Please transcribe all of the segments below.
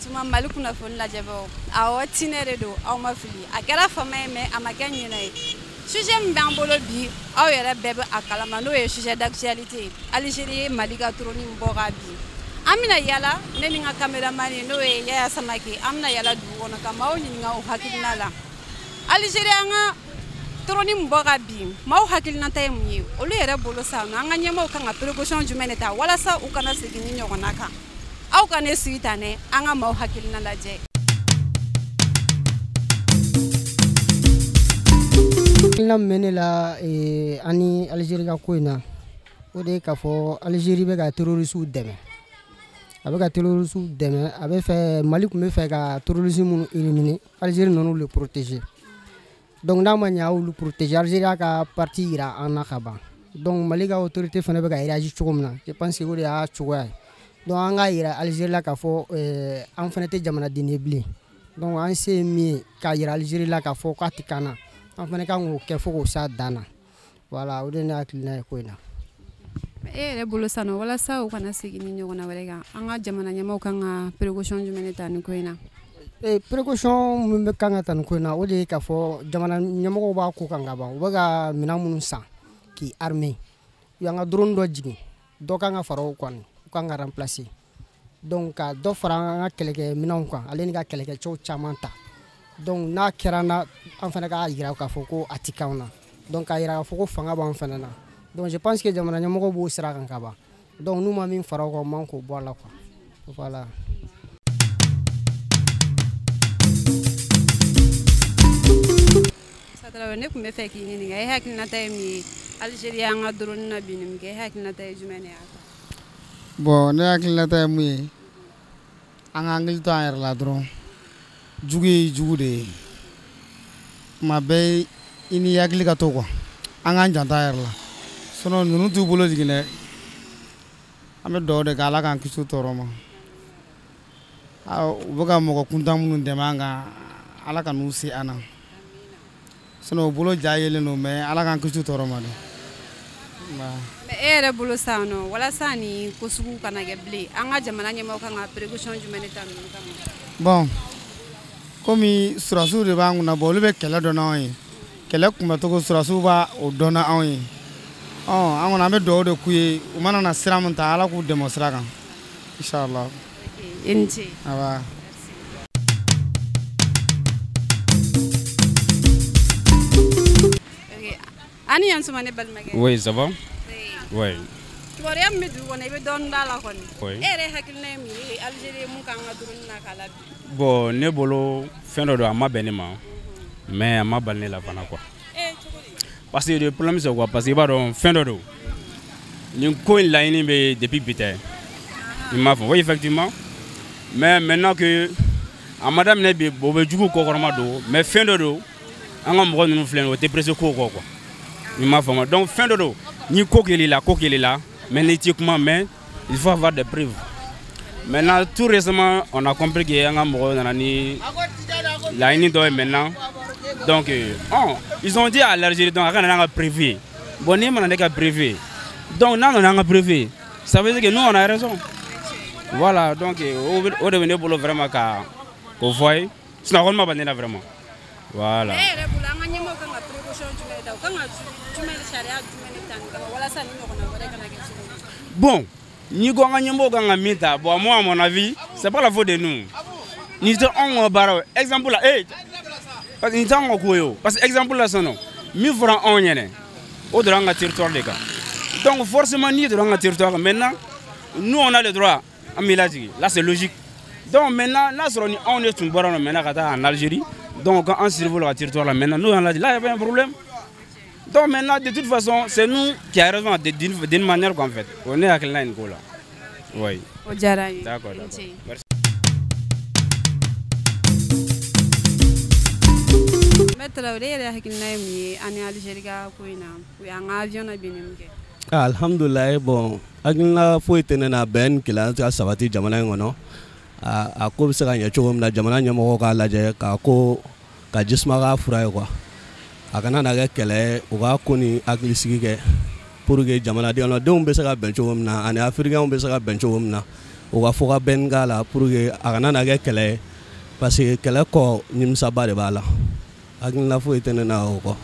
tuma Mali kunnafoni lajɛbagaw awɔ tinɛ de don aw ma fili a kɛra fama ye mais a ma kɛ ɲinɛ ye sujet min b'an bolo bi aw yɛrɛ bɛɛ bɛ a kalama n'o ye sujet d'actualité Algérie ye Mali ka trône bɔ ka bin an bɛna yala ne ni n ka cameraman n'o ye Yaya Samake an bɛna yala dugu kɔnɔ ka maaw ɲininka u hakilina la Algérie an ka trône bɔ ka bin maaw hakilinata ye mun ye olu yɛrɛ bolo sa an ka ɲɛmaaw kan ka précaution jumɛn de ta walasa u kana segin ni ɲɔgɔnna kan aw ka ne sigi tan ne an ka maaw hakilina lajɛ hakilina min bɛ ne la ani Algérie ka ko in na o de ye k'a fɔ Algérie bɛ ka terroristes dɛmɛ a bɛ ka terroristes dɛmɛ a bɛ fɛ Mali tun bɛ fɛ ka terroristes minnu éliminer Algérie nan'u le protéger donc n'a ma ɲɛ a y'olu protéger Algérie y'a ka parti yira an na ka ban donc Mali ka autorité fana bɛ ka réagir cogo min na je pense que o de y'a cogoya ye donc an ka yira Algérie la k'a fɔ an fana tɛ jamanaden ye bilen donc an se ye min ye k'a yira Algérie la k'a fɔ k'a tɛ k'an na an fana kan k'o kɛ fo k'o s'a dan na voilà o de ye ne hakilina ye ko in na. e yɛrɛ bolo sa nɔ walasa u kana segin ni ɲɔgɔnna wɛrɛ kan an ka jamana ɲɛmaaw kan ka précaution jumɛn de ta nin ko in na. précaution min bɛ kan ka ta nin ko in na o de ye k'a fɔ jamana ɲɛmɔgɔw b'a ko kan ka ban u bɛ ka minɛn minnu san k'i armer u y'an ka drone dɔ jigin dɔ kan ka fara o kan u kan ka remplacer donc ka dɔ fara an ka kɛlɛkɛminɛnw kan ale ni ka kɛlɛkɛcɛw caman ta donc n'a kɛra n na an fana k'a yira k'a fɔ ko a tɛ k'anw na donc k'a yira k'a fɔ ko fanga b'an fana na donc je pense que jamana ɲɛmɔgɔw b'o sira kan ka ban donc n'u ma min fara o kan o man k'o bɔ a la quoi voilà. ne tun bɛ fɛ k'i ɲininka e hakilinata ye min ye Algérie an ka drone na bin min kɛ e hakilinata ye jumɛn de y'a bon ne hakilinata ye mun ye an ka hakili to an yɛrɛ la dɔrɔn jugu ye jugu de ye tuma bɛɛ i ni hakili ka to quoi an k'an janto an yɛrɛ la sinon ninnu t'u bolo jigin dɛ an bɛ dugawu de kɛ Ala k'an kisi tɔɔrɔ ma u bɛ ka mɔgɔ kuntan minnu dɛmɛ an kan Ala ka n'u se an na sinon u bolo ja yelen don mais Ala k'an kisi tɔɔrɔ ma dɛ. mais e yɛrɛ bolo sa nɔ walasa ni ko sugu kana kɛ bilen an ka jamana ɲɛmaaw kan ka précaution jumɛn de ta ninnu kama. bon komi surasiw de b'an kunna bon olu bɛ kɛlɛ dɔn n'anw ye kɛlɛ kunbɛcogo surasiw b'a o dɔn n'anw ye an kɔni an bɛ dugawu de k'u ye u mana na sira min ta Ala k'u dɛmɛ o sira kan inchallah. i ni ce. Aba. ani yan suma ne balimakɛ. oui ça va. oui. kibaruya min bɛ dugu kɔnɔ i bɛ dɔɔnin d'a la kɔni. oui. e yɛrɛ hakilina ye mun ye Algérie mun k'an ka drone na k'a la bin. bon ne bolo fɛn dɔ don a ma bɛn ne ma mais a ma bali ne la fana quoi. parce que le problème c'est quoi parce que i b'a dɔn fɛn dɔ don nin ko in laɲini bɛ depuis bi tɛ i m'a fɔ oui effectivement mais maintenant que a ma daminɛ bi o bɛ jugu kɔkɔrɔma don mais fɛn dɔ don an ka mɔgɔ ninnu filɛ nin ye o tɛ pressé ko kɔ quoi i m'a faamu donc fɛn dɔ don ni ko kɛl'i la mais n'i tɛ kuma mais il faut avoir des preuves maintenant tout récemment on a compris que an ka mɔgɔw nana ni laɲini dɔ ye maintenant donc ils ont dit à l'Algérie donc a ka na n'an ka preuve ye bon n'i mana ne ka preuve ye donc n'a nana an ka preuve ye ça veut dire que nous on a raison voilà donc o de bɛ ne bolo vraiment ka k'o fɔ ye sinon a kɔni ma bali ne la vraiment voilà. e yɛrɛ bolo an ka ɲɛmaaw kan ka précaution jumɛn de ta u kan ka jumɛn sariya jumɛn de ta nin kama walasa ni ɲɔgɔnna wɛrɛ kana kɛ cogo min. bon n'i ko an ka ɲɛmɔgɔw kan ka min ta bon moi à mon avis c'est pas la faute de nous nin tɛ anw ka baara ye exemple la parce que nin tɛ anw ka ko ye o parce que exemple la sisan nɔ min fɔra anw ɲɛna o dɔrɔn an ka territoire de kan donc forcément n'i dɔrɔn an ka territoire kan maintenant nous on a le droit an b'i lajigin là c'est logique donc maintenant n'a sɔrɔ ni anw de tun bɔra nɔ maintenant ka taa en Algérie donc quand on survole le territoire là maintenant nous on a dit là il y avait un problème donc maintenant de toute façon c'est nous qui avons raison d'une manière qu'en fait on est avec la Nicola là oui. o diyara n ye. d'accord merci. Maître Traoré yɛrɛ hakilina ye mun ye ani Algérie ka ko in na u y'an ka avion na binni min kɛ. alhamdulilayi bon hakilina foyi tɛ ne na bɛn kɛlɛ ka sabati jamana in kɔnɔ a ko bɛ se ka ɲɛ cogo min na jamana ɲɛmɔgɔw k'a lajɛ k'a ko ka jisuma k'a fura ye quoi a kana na kɛ kɛlɛ ye u ka ko ni hakilisigi kɛ pour que jamanadenw bɛ se ka bɛn cogo min na ani afirikɛnw bɛ se ka bɛn cogo min na u ka fɔ ka bɛnni k'a la pour que a kana na kɛ kɛlɛ ye parce que kɛlɛ kɔ nimisaba de b'a la hakilina foyi tɛ ne na o kɔ.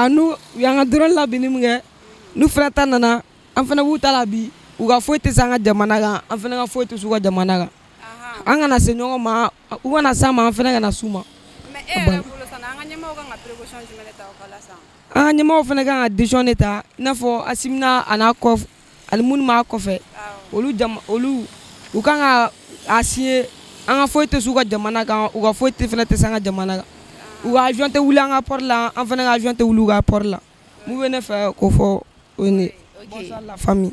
Nu y'an ka drone labɛnni min kɛ n'u fana ta nana an fana b'u ta la bi u ka foyi tɛ se an ka jamana kan an fana ka foyi tɛ s'u ka jamana kan an kana se ɲɔgɔn ma u kana s'an ma an fana kana s'u ma. Mais e yɛrɛ bolo san an ka ɲɛmɔgɔw kan ka précaution jumɛn de ta o ka la san. An ka ɲɛmɔgɔw fana kan ka décision de ta i n'a fɔ Asimina a n'a kɔ ani minnu b'a kɔfɛ olu u kan ka a signer an ka foyi tɛ s'u ka jamana kan u ka foyi fana tɛ se an ka jamana kan u ka avion tɛ wuli an ka port la an fana ka avion tɛ wuli u ka port la mun bɛ ne fɛ k'o fɔ o ye ne. Bonsoir la famille.